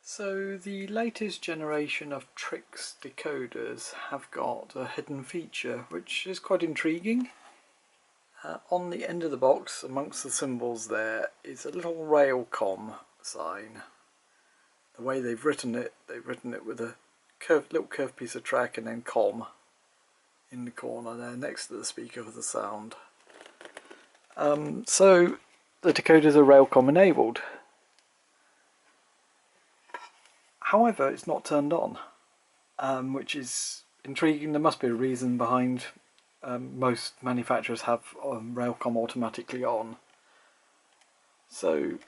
So the latest generation of Trix decoders have got a hidden feature which is quite intriguing. On the end of the box, amongst the symbols there, is a little RailCom sign. The way they've written it with a little curved piece of track and then com in the corner there next to the speaker for the sound. So the decoders are RailCom enabled. However, it's not turned on, which is intriguing. There must be a reason behind most manufacturers have RailCom automatically on. So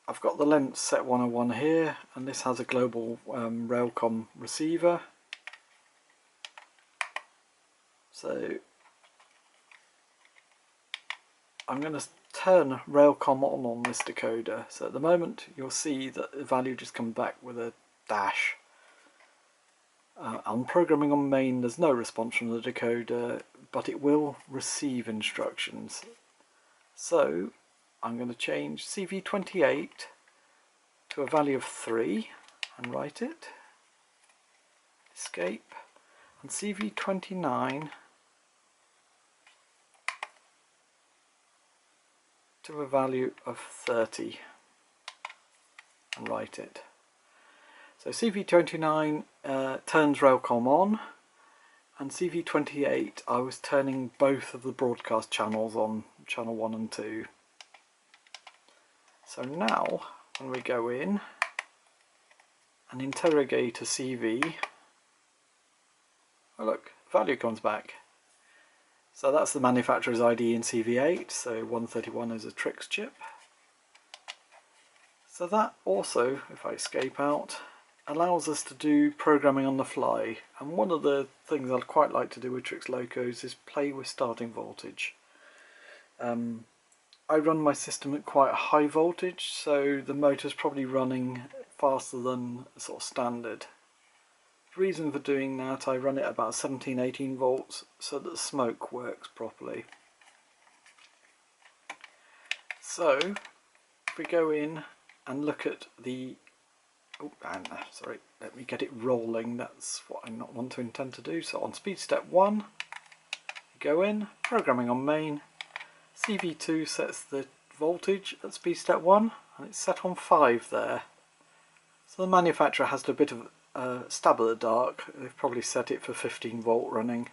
I've got the Lenz set 101 here, and this has a global RailCom receiver. So I'm going to turn RailCom on this decoder. So at the moment you'll see that the value just comes back with a dash. On programming on main there's no response from the decoder, but it will receive instructions. So I'm going to change CV28 to a value of 3 and write it. Escape. And CV29 to a value of 30 and write it. So CV29 turns RailCom on, and CV28 I was turning both of the broadcast channels on, channel 1 and 2. So now when we go in and interrogate a CV, oh look, value comes back. So that's the manufacturer's ID in CV8, so 131 is a Trix chip. So that also, if I escape out, allows us to do programming on the fly. And one of the things I'd quite like to do with Trix locos is play with starting voltage. I run my system at quite a high voltage, so the motor's probably running faster than sort of standard. The reason for doing that, I run it at about 17-18 volts so that the smoke works properly. So if we go in and look at the sorry, let me get it rolling, that's what I not want to intend to do. So on speed step 1, go in, programming on main, CV2 sets the voltage at speed step 1 and it's set on 5 there. So the manufacturer has a bit of stab of the dark. They've probably set it for 15 volt running.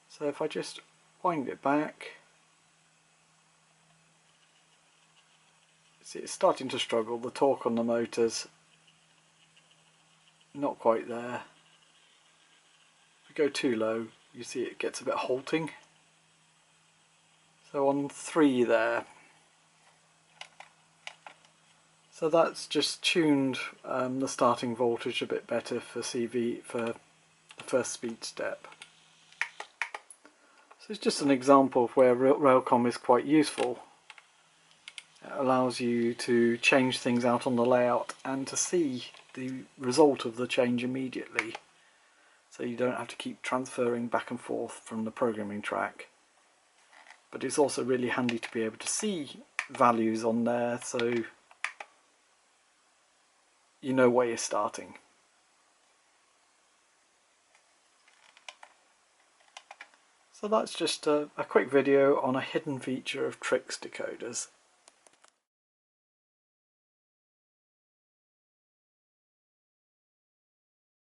So if I just wind it back, see it's starting to struggle. The torque on the motor's not quite there. If we go too low, you see it gets a bit halting. So on 3 there. So that's just tuned the starting voltage a bit better for CV for the first speed step. So it's just an example of where RailCom is quite useful. It allows you to change things out on the layout and to see the result of the change immediately. So you don't have to keep transferring back and forth from the programming track. But it's also really handy to be able to see values on there, so you know where you're starting. So that's just a quick video on a hidden feature of Trix decoders.